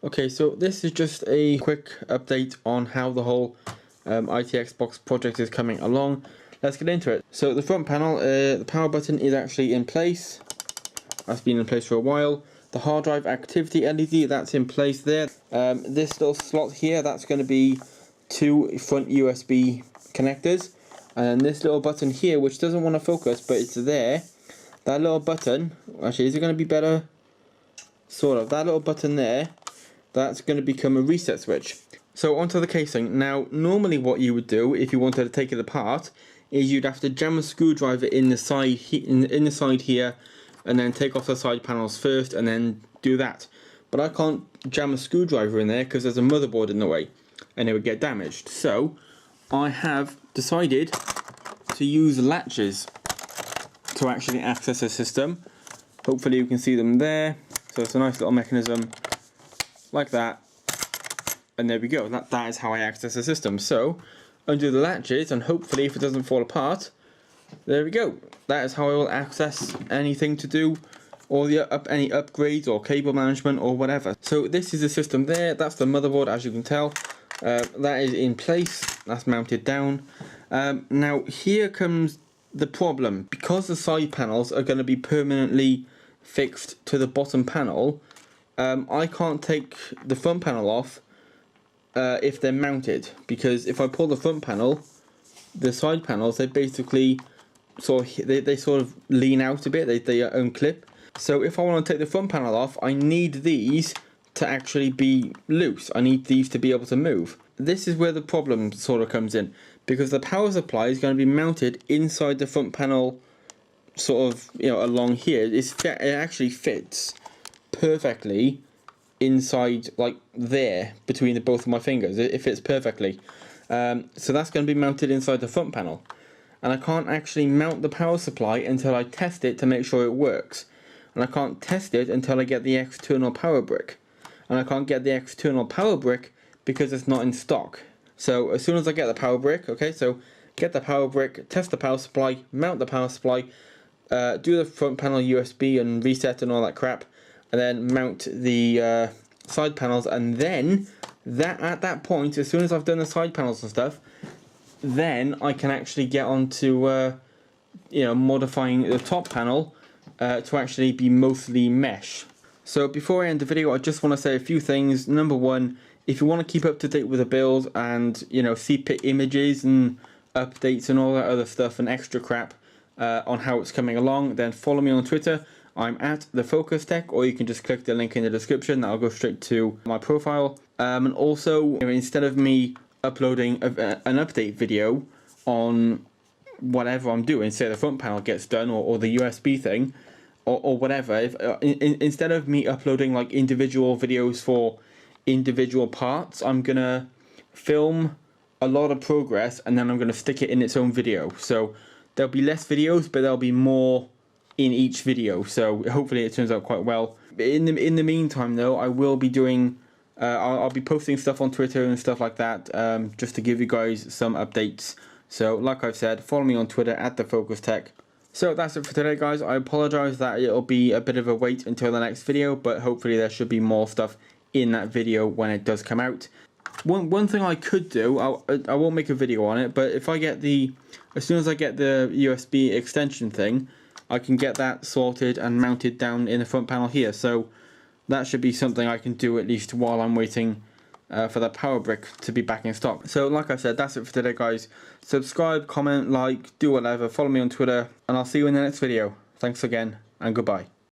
Okay, so this is just a quick update on how the whole ITX box project is coming along. Let's get into it. So the front panel, the power button is actually in place. That's been in place for a while. The hard drive activity LED, that's in place there. This little slot here, that's going to be 2 front USB connectors. And this little button here, which doesn't want to focus, but it's there. That little button, actually, is it going to be better? Sort of. That little button there, that's going to become a reset switch. So onto the casing. Now, normally what you would do if you wanted to take it apart is you'd have to jam a screwdriver in the side in the side here, and then take off the side panels first, and then do that. But I can't jam a screwdriver in there because there's a motherboard in the way, and it would get damaged. So I have decided to use latches to actually access the system. Hopefully you can see them there. So it's a nice little mechanism like that, and there we go. That is how I access the system. So undo the latches, and hopefully if it doesn't fall apart, there we go. That is how I will access anything to do, or any upgrades or cable management or whatever. So this is the system there. That's the motherboard, as you can tell. That is in place. That's mounted down. Now here comes the problem. Because the side panels are going to be permanently fixed to the bottom panel, I can't take the front panel off if they're mounted, because if I pull the front panel, the side panels, they basically they sort of lean out a bit, they unclip. So if I want to take the front panel off, I need these to actually be loose. I need these to be able to move. This is where the problem sort of comes in, because the power supply is going to be mounted inside the front panel, sort of, you know, along here. It actually fits perfectly inside, like there, between both of my fingers. It fits perfectly. So that's going to be mounted inside the front panel, and I can't actually mount the power supply until I test it to make sure it works. And I can't test it until I get the external power brick, and I can't get the external power brick because it's not in stock. So as soon as I get the power brick, okay, so get the power brick, test the power supply, mount the power supply, do the front panel USB and reset and all that crap, and then mount the side panels, and then at that point, as soon as I've done the side panels and stuff, then I can actually get on to you know, modifying the top panel to actually be mostly mesh. So before I end the video, I just want to say a few things. Number one, if you want to keep up to date with the build and, you know, see images and updates and all that other stuff and extra crap on how it's coming along, then follow me on Twitter. I'm at the Focus Tech, or you can just click the link in the description. That'll go straight to my profile. And also, you know, instead of me uploading an update video on whatever I'm doing, say the front panel gets done, or the USB thing, or whatever, instead of me uploading like individual videos for individual parts, I'm gonna film a lot of progress, and then I'm gonna stick it in its own video. So there'll be less videos, but there'll be more in each video. So hopefully it turns out quite well. In the meantime, though, I will be doing I'll be posting stuff on Twitter and stuff like that, just to give you guys some updates. So like I've said, follow me on Twitter at the Focus Tech. So that's it for today, guys. I apologize that it'll be a bit of a wait until the next video, but hopefully there should be more stuff in that video when it does come out. One thing I could do, I won't make a video on it, but if I get as soon as I get the USB extension thing, I can get that sorted and mounted down in the front panel here. So that should be something I can do at least while I'm waiting for that power brick to be back in stock. So like I said, that's it for today, guys. Subscribe, comment, like, do whatever, follow me on Twitter, and I'll see you in the next video. Thanks again, and goodbye.